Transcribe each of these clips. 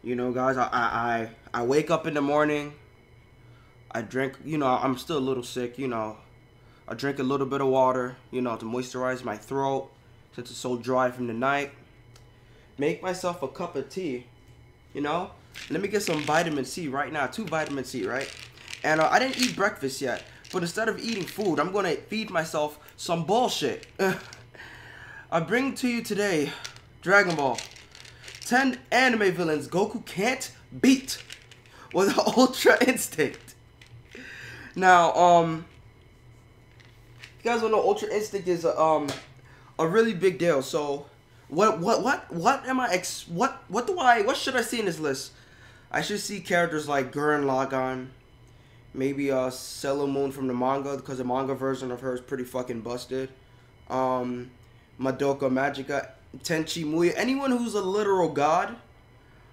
You know, guys, I wake up in the morning. I drink, I'm still a little sick, I drink a little bit of water, to moisturize my throat since it's so dry from the night. Make myself a cup of tea, Let me get some vitamin C right now, 2 vitamin C, right? And I didn't eat breakfast yet, but instead of eating food, I'm going to feed myself some bullshit. I bring to you today Dragon Ball. 10 anime villains Goku can't beat with Ultra Instinct. Now, you guys don't know, Ultra Instinct is a really big deal. So, what should I see in this list? I should see characters like Gurren Lagann, maybe Sailor Moon from the manga, because the manga version of her is pretty fucking busted. Madoka Magica, Tenchi Muyo, anyone who's a literal god.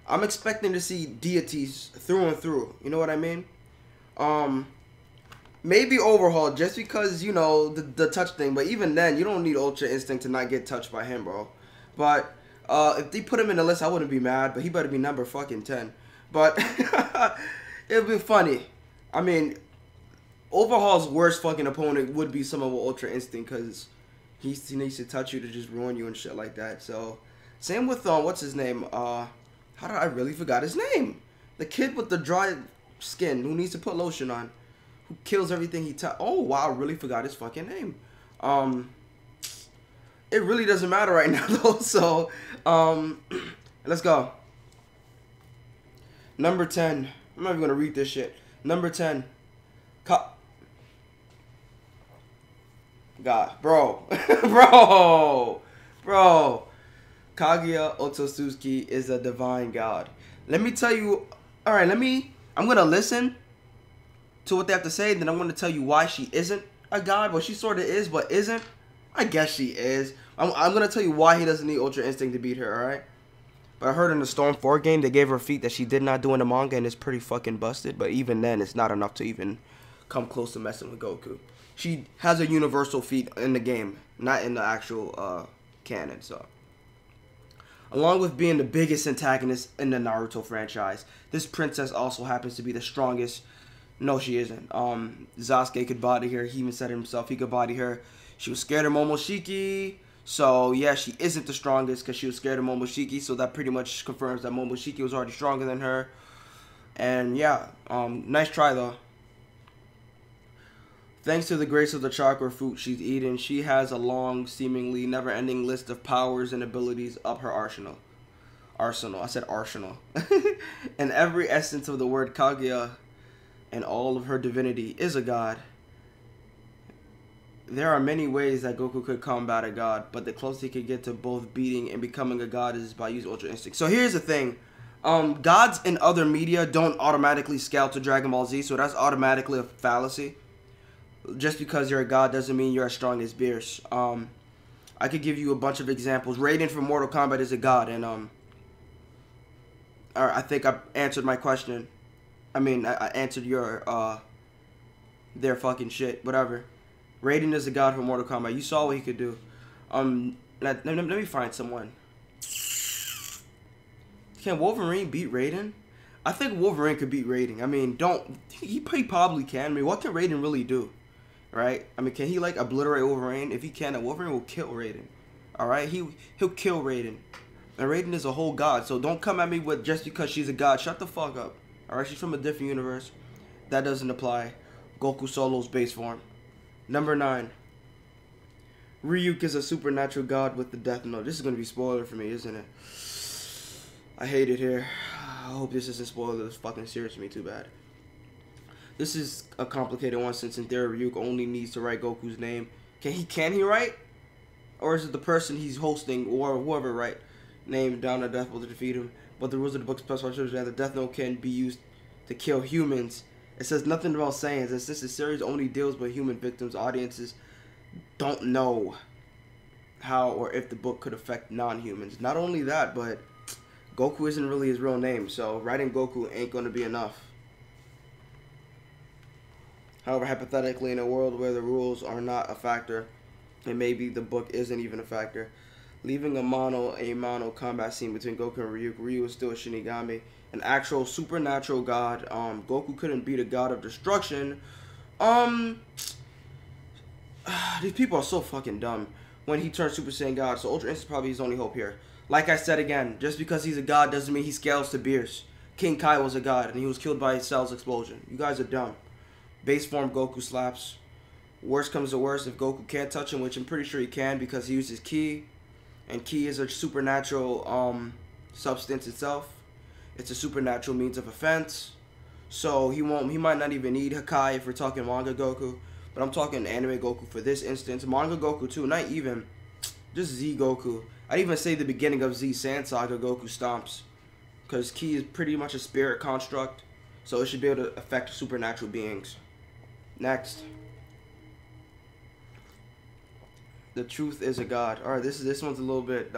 I'm expecting to see deities through and through. You know what I mean? Maybe Overhaul, just because, the touch thing. But even then, you don't need Ultra Instinct to not get touched by him, bro. But if they put him in the list, I wouldn't be mad. But he better be number fucking 10. But it'd be funny. I mean, Overhaul's worst fucking opponent would be someone with Ultra Instinct, because he needs to touch you to just ruin you and shit like that. So, same with, what's his name? How did I really forgot his name? The kid with the dry skin who needs to put lotion on. Who kills everything he touches. Oh, wow, I really forgot his fucking name. It really doesn't matter right now, though. So, let's go. Number 10. I'm not even going to read this shit. Number 10. God. Bro. Bro. Kaguya Otsutsuki is a divine god. Let me tell you. Alright, I'm going to listen to what they have to say, then I'm going to tell you why she isn't a god. Well, she sort of is, but isn't. I guess she is. I'm going to tell you why he doesn't need Ultra Instinct to beat her, alright? But I heard in the Storm 4 game, they gave her a feat that she did not do in the manga, and it's pretty fucking busted. But even then, it's not enough to even come close to messing with Goku. She has a universal feat in the game, not in the actual canon, so. Along with being the biggest antagonist in the Naruto franchise, this princess also happens to be the strongest. No, she isn't. Sasuke could body her. He even said it himself. He could body her. She was scared of Momoshiki. So, yeah, she isn't the strongest because she was scared of Momoshiki. So, that pretty much confirms that Momoshiki was already stronger than her. And, yeah, nice try, though. Thanks to the grace of the chakra fruit she's eaten, she has a long, seemingly never-ending list of powers and abilities up her arsenal. I said arsenal. And every essence of the word Kaguya and all of her divinity is a god. There are many ways that Goku could combat a god, but the closest he could get to both beating and becoming a god is by using Ultra Instinct. So here's the thing. Gods in other media don't automatically scale to Dragon Ball Z, so that's automatically a fallacy. Just because you're a god doesn't mean you're as strong as Beerus. I could give you a bunch of examples. Raiden from Mortal Kombat is a god, and I think I answered my question. I mean, I answered your, their fucking shit, whatever. Raiden is a god from Mortal Kombat. You saw what he could do. Let me find someone. Can Wolverine beat Raiden? I think Wolverine could beat Raiden. I mean, he probably can. I mean, what can Raiden really do? Right? I mean, can he, like, obliterate Wolverine? If he can, then Wolverine will kill Raiden. Alright? He'll kill Raiden. And Raiden is a whole god, so don't come at me with just because she's a god. Shut the fuck up. Alright? She's from a different universe. That doesn't apply. Goku Solo's base form. Number 9. Ryuk is a supernatural god with the Death Note. This is going to be spoiler for me, isn't it? I hate it here. I hope this isn't spoiler. This fucking serious to me too bad. This is a complicated one since in theory Ryuk only needs to write Goku's name. Can he write? Or is it the person he's hosting or whoever write name down to death will defeat him? But the rules of the book specify that the Death Note can be used to kill humans. It says nothing about Saiyans. And since the series only deals with human victims, audiences don't know how or if the book could affect non-humans. Not only that, but Goku isn't really his real name, so writing Goku ain't going to be enough. However, hypothetically, in a world where the rules are not a factor, and maybe the book isn't even a factor, leaving a mono combat scene between Goku and Ryu. Ryu is still a Shinigami, an actual supernatural god. Goku couldn't beat a god of destruction. These people are so fucking dumb. When he turned Super Saiyan God, so Ultra Instinct is probably his only hope here. Like I said again, just because he's a god doesn't mean he scales to Beerus. King Kai was a god, and he was killed by Cell's explosion. You guys are dumb. Base form Goku slaps. Worst comes to worst, if Goku can't touch him, which I'm pretty sure he can because he uses Ki. And Ki is a supernatural substance itself. It's a supernatural means of offense. So he might not even need Hakai if we're talking manga Goku. But I'm talking anime Goku for this instance. Manga Goku too, not even just Z Goku. I'd even say the beginning of Z Sand Saga Goku stomps. Because Ki is pretty much a spirit construct. So it should be able to affect supernatural beings. Next. The truth is a god. Alright, this one's a little bit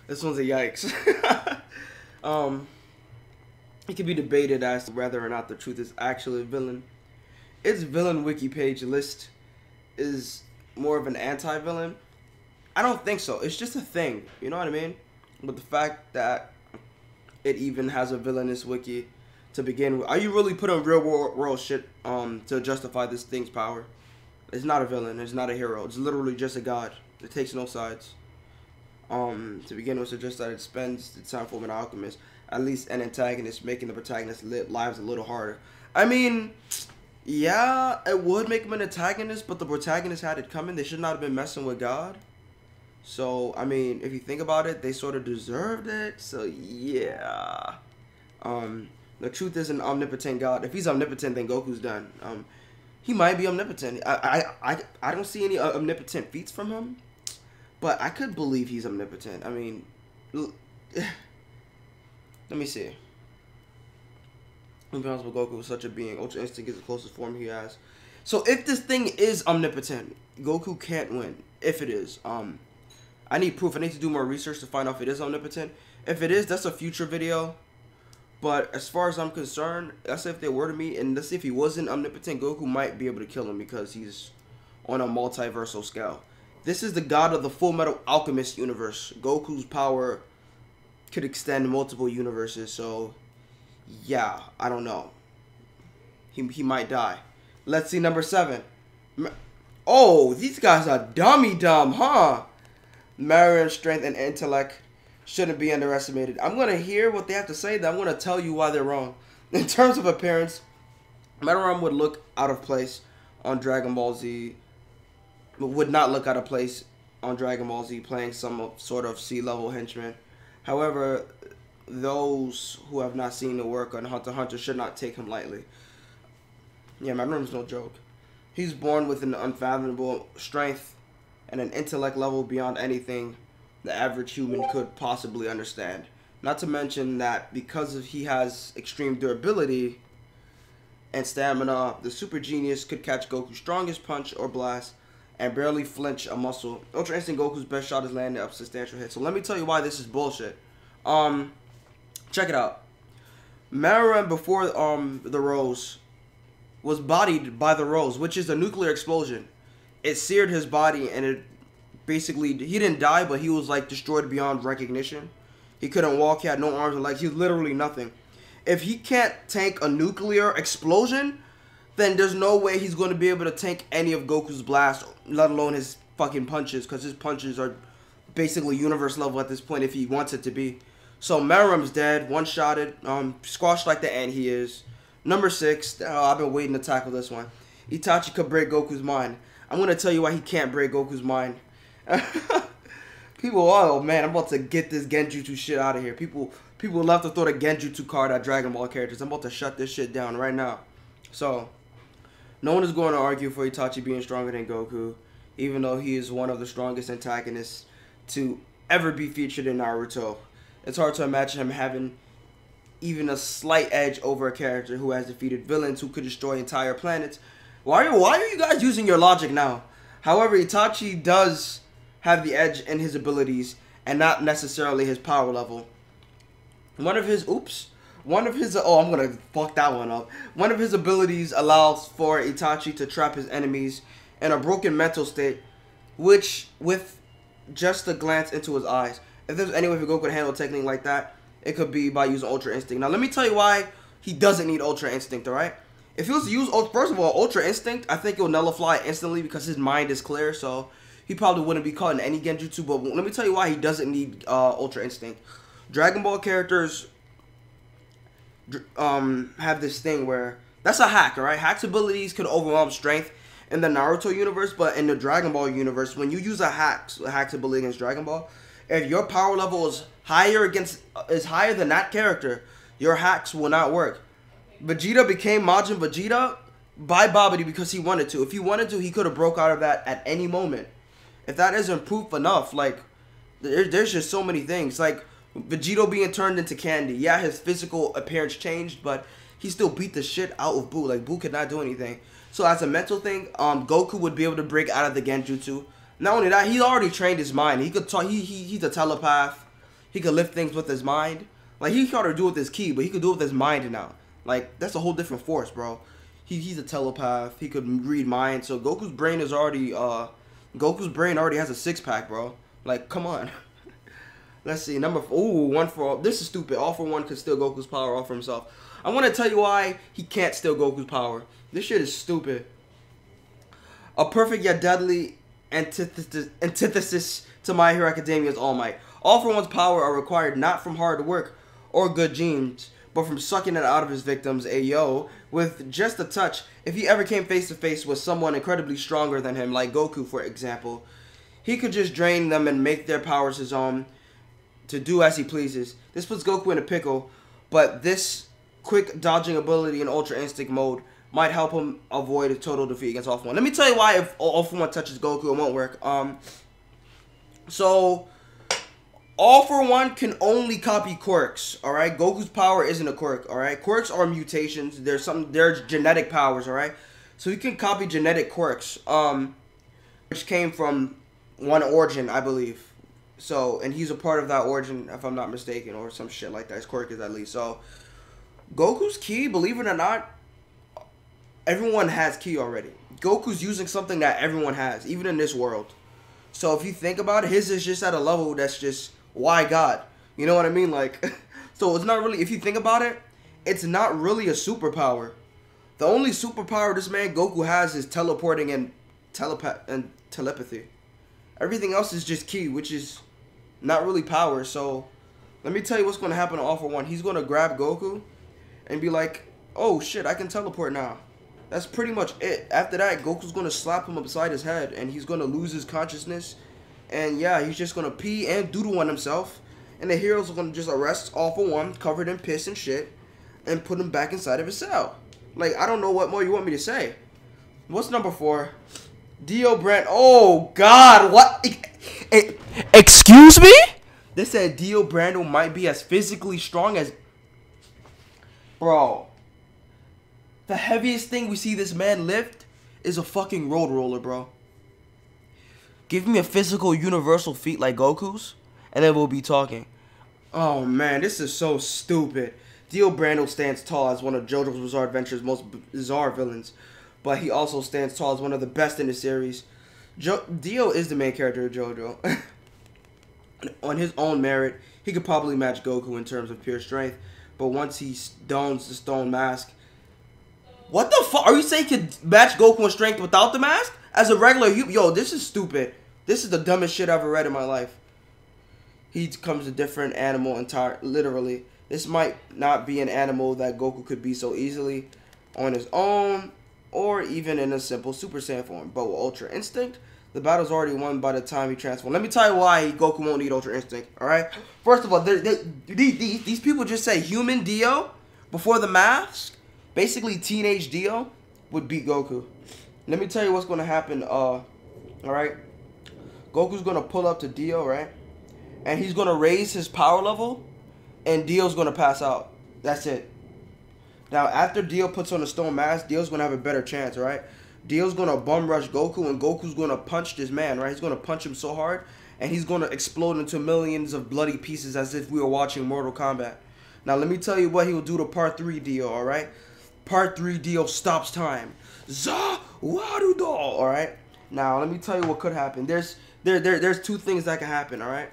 this one's a yikes. It can be debated as to whether or not the truth is actually a villain. Its villain wiki page list is more of an anti-villain. I don't think so. It's just a thing. You know what I mean? But the fact that it even has a villainous wiki to begin with. Are you really putting real world shit to justify this thing's power? It's not a villain. It's not a hero. It's literally just a god. It takes no sides. To begin with, suggest that it spends its time forming an alchemist. At least an antagonist, making the protagonist's lives a little harder. I mean, yeah, it would make him an antagonist, but the protagonist had it coming. They should not have been messing with God. So, I mean, if you think about it, they sort of deserved it. So, yeah. The truth is an omnipotent God. If he's omnipotent, then Goku's done. He might be omnipotent. I don't see any omnipotent feats from him. But I could believe he's omnipotent. I mean, let me see. Impossible Goku was such a being. Ultra Instinct is the closest form he has. So if this thing is omnipotent, Goku can't win. If it is. I need proof. I need to do more research to find out if it is omnipotent. If it is, that's a future video. But as far as I'm concerned, let's say if they were to meet, and let's say if he wasn't omnipotent, Goku might be able to kill him because he's on a multiversal scale. This is the god of the Full Metal Alchemist universe. Goku's power could extend multiple universes, so yeah, I don't know. He might die. Let's see number 7. Oh, these guys are dummy dumb, huh? Mariam's strength and intellect shouldn't be underestimated. I'm going to hear what they have to say, then I'm going to tell you why they're wrong. In terms of appearance, Mariam would look out of place on Dragon Ball Z. Would not look out of place on Dragon Ball Z playing some sort of C-level henchman. However, those who have not seen the work on Hunter x Hunter should not take him lightly. Yeah, Mariam's no joke. He's born with an unfathomable strength and an intellect level beyond anything the average human could possibly understand. Not to mention that because he has extreme durability and stamina, the super genius could catch Goku's strongest punch or blast and barely flinch a muscle. Ultra Instinct Goku's best shot is landing a substantial hit. So let me tell you why this is bullshit. Check it out. Mariam before the Rose was bodied by the Rose, which is a nuclear explosion. It seared his body and it basically, he didn't die, but he was like destroyed beyond recognition. He couldn't walk, he had no arms or legs, he was literally nothing. If he can't tank a nuclear explosion, then there's no way he's going to be able to tank any of Goku's blasts, let alone his fucking punches, because his punches are basically universe level at this point if he wants it to be. So Mariam's dead, one-shotted, squashed like the ant he is. Number 6, I've been waiting to tackle this one. Itachi could break Goku's mind. I'm going to tell you why he can't break Goku's mind. People, oh man, I'm about to get this Genjutsu shit out of here. People love to throw the Genjutsu card at Dragon Ball characters. I'm about to shut this shit down right now. So, no one is going to argue for Itachi being stronger than Goku, even though he is one of the strongest antagonists to ever be featured in Naruto. It's hard to imagine him having even a slight edge over a character who has defeated villains who could destroy entire planets. Why are you guys using your logic now? However, Itachi does have the edge in his abilities and not necessarily his power level. One of his I'm gonna fuck that one up. One of his abilities allows for Itachi to trap his enemies in a broken mental state, which with just a glance into his eyes. If there's any way for Goku to handle a technique like that, it could be by using Ultra Instinct. Now, let me tell you why he doesn't need Ultra Instinct, alright? If he was to use, first of all, Ultra Instinct, I think it will nullify it instantly because his mind is clear, so he probably wouldn't be caught in any Genjutsu. But let me tell you why he doesn't need Ultra Instinct. Dragon Ball characters have this thing where, that's a hack, alright? Hack's abilities could overwhelm strength in the Naruto universe, but in the Dragon Ball universe, when you use a hack's ability against Dragon Ball, if your power level is higher than that character, your hacks will not work. Vegeta became Majin Vegeta by Babidi because he wanted to. If he wanted to, he could have broke out of that at any moment. If that isn't proof enough, like, there's just so many things. Like, Vegeta being turned into candy. Yeah, his physical appearance changed, but he still beat the shit out of Buu. Like, Buu could not do anything. So as a mental thing, Goku would be able to break out of the Genjutsu. Not only that, he already trained his mind. He could talk. He's a telepath. He could lift things with his mind. Like, he could do it with his ki, but he could do it with his mind now. Like, that's a whole different force, bro. He's a telepath. He could read minds. So Goku's brain is already has a six-pack, bro. Like, come on. Let's see. One for all. This is stupid. All for one could steal Goku's power all for himself. I want to tell you why he can't steal Goku's power. This shit is stupid. A perfect yet deadly antithesis to My Hero Academia's All Might. All for One's power are required not from hard work or good genes, but from sucking it out of his victims. Ayo, with just a touch, if he ever came face to face with someone incredibly stronger than him, like Goku for example, he could just drain them and make their powers his own to do as he pleases. This puts Goku in a pickle, but this quick dodging ability in Ultra Instinct mode might help him avoid a total defeat against All For One. Let me tell you why if All For One touches Goku, it won't work. So All For One can only copy quirks, alright? Goku's power isn't a quirk, alright? Quirks are mutations. They're genetic powers, alright? So he can copy genetic quirks, which came from one origin, I believe. So, and he's a part of that origin, if I'm not mistaken, or some shit like that. His quirk is at least. So, Goku's ki, believe it or not, everyone has ki already. Goku's using something that everyone has, even in this world. So if you think about it, his is just at a level that's just, why God? You know what I mean? Like, so it's not really, if you think about it, it's not really a superpower. The only superpower this man Goku has is teleporting and telepathy. Everything else is just ki, which is not really power. So let me tell you what's going to happen to All For One. He's going to grab Goku and be like, oh shit, I can teleport now. That's pretty much it. After that, Goku's going to slap him upside his head and he's going to lose his consciousness. And yeah, he's just going to pee and doodle on himself. And the heroes are going to just arrest All For One, covered in piss and shit, and put him back inside of his cell. Like, I don't know what more you want me to say. What's number 4? Dio Brand. Oh, God. What? Excuse me? They said Dio Brando might be as physically strong as... Bro. The heaviest thing we see this man lift is a fucking road roller, bro. Give me a physical universal feat like Goku's, and then we'll be talking. Oh, man. This is so stupid. Dio Brando stands tall as one of JoJo's Bizarre Adventure's most bizarre villains, but he also stands tall as one of the best in the series. Dio is the main character of JoJo. On his own merit, he could probably match Goku in terms of pure strength, but once he dons the stone mask... What the fuck? Are you saying he could match Goku in strength without the mask? As a regular human? Yo, this is stupid. This is the dumbest shit I've ever read in my life. He becomes a different animal literally. This might not be an animal that Goku could be so easily on his own, or even in a simple Super Saiyan form. But with Ultra Instinct, the battle's already won by the time he transforms. Let me tell you why Goku won't need Ultra Instinct, alright? First of all, these people just say human Dio before the mask. Basically, teenage Dio would beat Goku. Let me tell you what's going to happen, alright? Goku's going to pull up to Dio, right? And he's going to raise his power level, and Dio's going to pass out. That's it. Now, after Dio puts on the stone mask, Dio's going to have a better chance, right? Dio's going to bum rush Goku, and Goku's going to punch this man, right? He's going to punch him so hard, and he's going to explode into millions of bloody pieces as if we were watching Mortal Kombat. Now, let me tell you what he will do to Part 3 Dio, alright? Part 3 Dio stops time. Za Warudo, alright? Now, let me tell you what could happen. There's two things that can happen, alright?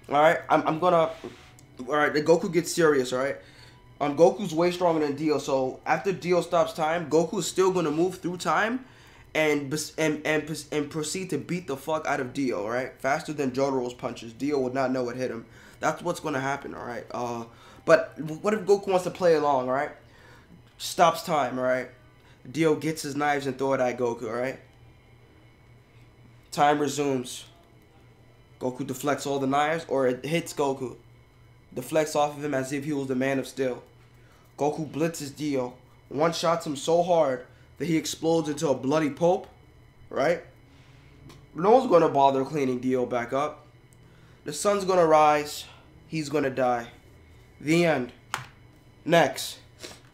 Alright? I'm gonna... Alright, the Goku gets serious, alright? Goku's way stronger than Dio, so after Dio stops time, Goku's still gonna move through time and proceed to beat the fuck out of Dio, alright? Faster than Jotaro's punches. Dio would not know what hit him. That's what's gonna happen, alright? But what if Goku wants to play along, alright? Stops time, alright? Dio gets his knives and throw it at Goku, alright? Time resumes. Goku deflects all the knives, or it hits Goku. Deflects off of him as if he was the Man of Steel. Goku blitzes Dio. One-shots him so hard that he explodes into a bloody pulp, right? No one's gonna bother cleaning Dio back up. The sun's gonna rise. He's gonna die. The end. Next.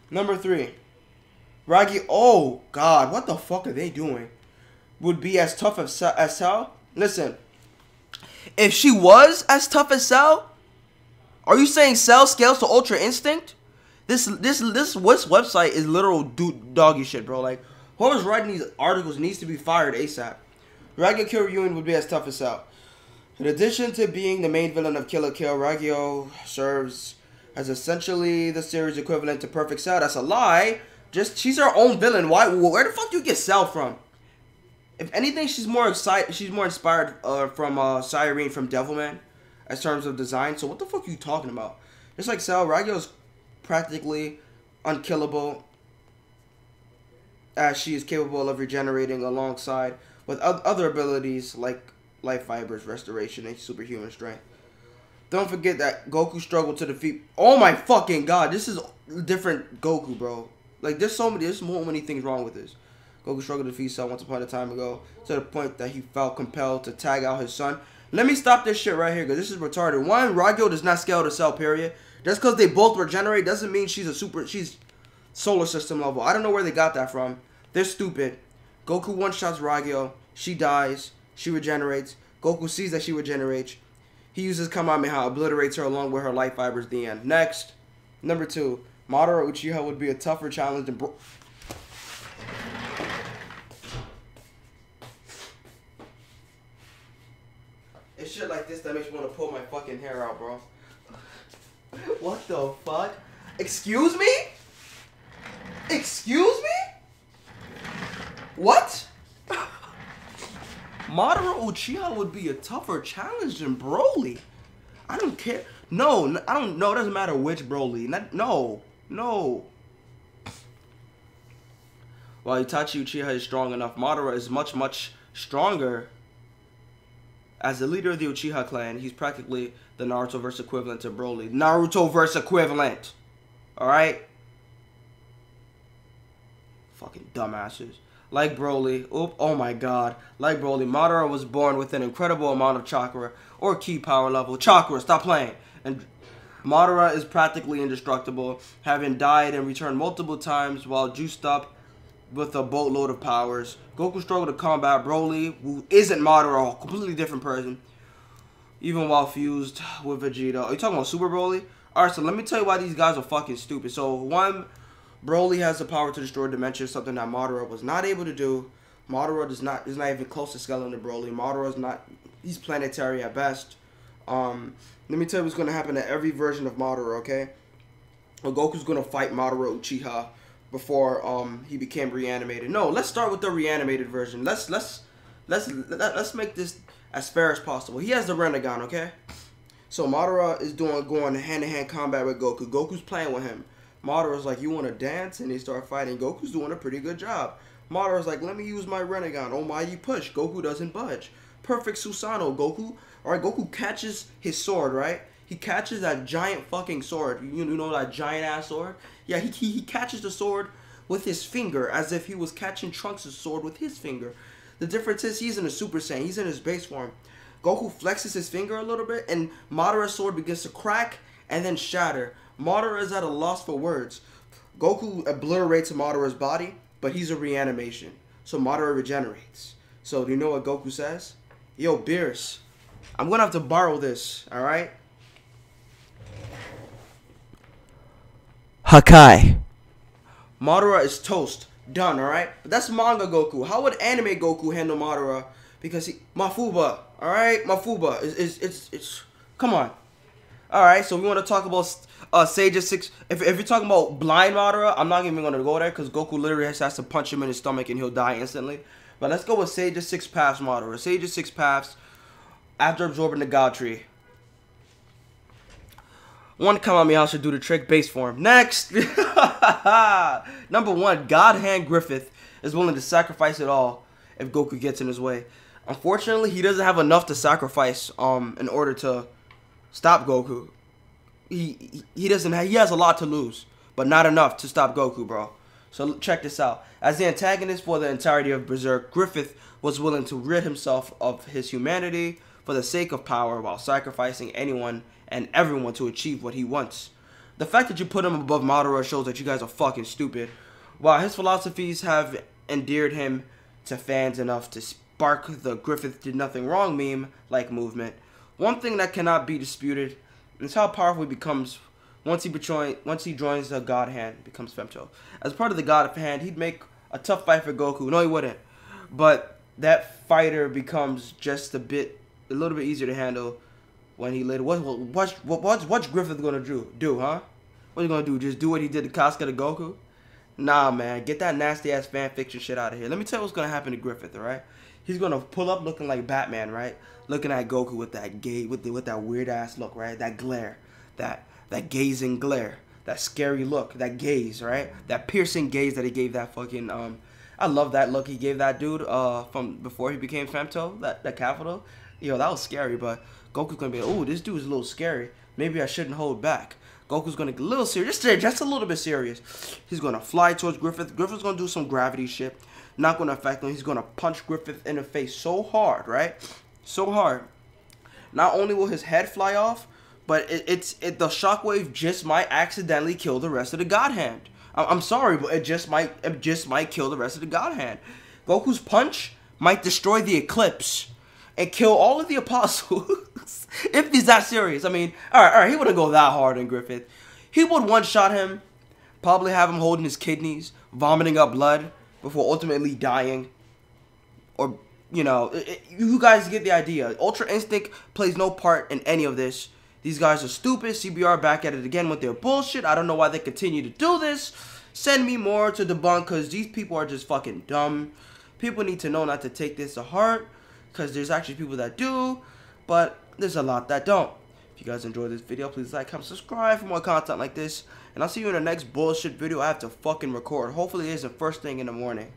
Number 3. Ragi, oh god, what the fuck are they doing? Would be as tough as Cell? Listen, if she was as tough as Cell, are you saying Cell scales to Ultra Instinct? This website is literal doggy shit, bro. Like, whoever's writing these articles needs to be fired ASAP. Ragyo Kiryuin would be as tough as Cell. In addition to being the main villain of Kill la Kill, Ragyo serves as essentially the series equivalent to Perfect Cell. That's a lie. Just she's her own villain. Why? Where the fuck do you get Cell from? If anything, she's more excited. She's more inspired from Cyrene from Devilman, as terms of design. So what the fuck are you talking about? Just like Cell, Ragyo's practically unkillable, as she is capable of regenerating alongside with other abilities like life fibers, restoration, and superhuman strength. Don't forget that Goku struggled to defeat. Oh my fucking god, this is different Goku, bro. Like there's so many things wrong with this. Goku struggled to defeat Cell once upon a time ago, to the point that he felt compelled to tag out his son. Let me stop this shit right here, because this is retarded. One, Ragyo does not scale to Cell, period. Just because they both regenerate doesn't mean she's solar system level. I don't know where they got that from. They're stupid. Goku one-shots Ragyo. She dies. She regenerates. Goku sees that she regenerates. He uses Kamehameha, obliterates her along with her life fibers. The end. Next. Number 2. Madara Uchiha would be a tougher challenge than It's shit like this that makes me want to pull my fucking hair out, bro. What the fuck? Excuse me? Excuse me? What? Madara Uchiha would be a tougher challenge than Broly. I don't care. No, I don't know. It doesn't matter which Broly. No. While Itachi Uchiha is strong enough, Madara is much, much stronger. As the leader of the Uchiha clan, he's practically the Naruto-verse equivalent to Broly. Naruto-verse equivalent. Alright? Fucking dumbasses. Like Broly, oh my god. Like Broly, Madara was born with an incredible amount of chakra, or ki power level. Chakra, stop playing. And Madara is practically indestructible, having died and returned multiple times while juiced up with a boatload of powers. Goku struggled to combat Broly, who isn't Madara, a completely different person, even while fused with Vegeta. Are you talking about Super Broly? Alright, so let me tell you why these guys are fucking stupid. So, one, Broly has the power to destroy dimensions, something that Madara was not able to do. Madara is not even close to scaling to Broly. Madara's not, he's planetary at best. Let me tell you what's going to happen to every version of Madara, okay? Well, Goku's going to fight Madara Uchiha before he became reanimated. No, let's start with the reanimated version. Let's make this as fair as possible. He has the Rinnegan, okay? So Madara is going hand-to-hand combat with Goku. Goku's playing with him. Madara's like, you want to dance? And they start fighting. Goku's doing a pretty good job. Madara's like, let me use my Rinnegan. Oh my, you push. Goku doesn't budge. Perfect Susanoo, Goku. Alright, Goku catches his sword, right? He catches that giant fucking sword. You know that giant ass sword? Yeah, he catches the sword with his finger, as if he was catching Trunks' sword with his finger. The difference is he's in a Super Saiyan. He's in his base form. Goku flexes his finger a little bit, and Madara's sword begins to crack and then shatter. Madara is at a loss for words. Goku obliterates Madara's body, but he's a reanimation. So Madara regenerates. So do you know what Goku says? Yo, Beerus, I'm going to have to borrow this, alright? Hakai. Madara is toast. Done, alright? But that's manga Goku. How would anime Goku handle Madara? Because Mafuba, alright? Mafuba. It's come on. Alright, so we want to talk about Sage's 6. If you're talking about blind Madara, I'm not even going to go there because Goku literally has to punch him in his stomach and he'll die instantly. But let's go with Sage's 6 paths Madara. Sage's 6 paths after absorbing the God Tree. One Kamehameha should do the trick, base form. Next! Number 1, God Hand Griffith is willing to sacrifice it all if Goku gets in his way. Unfortunately, he doesn't have enough to sacrifice in order to stop Goku. He has a lot to lose, but not enough to stop Goku, bro. So check this out. As the antagonist for the entirety of Berserk, Griffith was willing to rid himself of his humanity for the sake of power while sacrificing anyone and everyone to achieve what he wants. The fact that you put him above Madara shows that you guys are fucking stupid. While his philosophies have endeared him to fans enough to spark the Griffith did nothing wrong meme-like movement, one thing that cannot be disputed is how powerful he becomes once he joins the God Hand, becomes Femto. As part of the God Hand, he'd make a tough fight for Goku. No, he wouldn't. But that fighter becomes just a little bit easier to handle when he later. What's Griffith gonna do, huh? What's he gonna do? Just do what he did to Kasuga to Goku? Nah, man. Get that nasty ass fan fiction shit out of here. Let me tell you what's gonna happen to Griffith, alright? He's gonna pull up looking like Batman, right? Looking at Goku with that with that weird ass look, right? That glare, that gazing glare, that scary look, that gaze, right? That piercing gaze that he gave that fucking I love that look he gave that dude from before he became Femto, that capital. Yo, that was scary, but Goku's gonna be like, oh, this dude's a little scary. Maybe I shouldn't hold back. Goku's gonna get a little serious, just a little bit serious. He's gonna fly towards Griffith. Griffith's gonna do some gravity shit. Not gonna affect him. He's gonna punch Griffith in the face so hard, right? So hard. Not only will his head fly off, but the shockwave just might accidentally kill the rest of the God Hand. I'm sorry, but it just might kill the rest of the God Hand. Goku's punch might destroy the eclipse and kill all of the apostles. If he's that serious. I mean, alright, he wouldn't go that hard on Griffith. He would one-shot him, probably have him holding his kidneys, vomiting up blood before ultimately dying. Or, you know, you guys get the idea. Ultra Instinct plays no part in any of this. These guys are stupid. CBR back at it again with their bullshit. I don't know why they continue to do this. Send me more to debunk because these people are just fucking dumb. People need to know not to take this to heart because there's actually people that do, but there's a lot that don't. If you guys enjoyed this video, please like, comment, subscribe for more content like this, and I'll see you in the next bullshit video I have to fucking record. Hopefully it isn't first thing in the morning.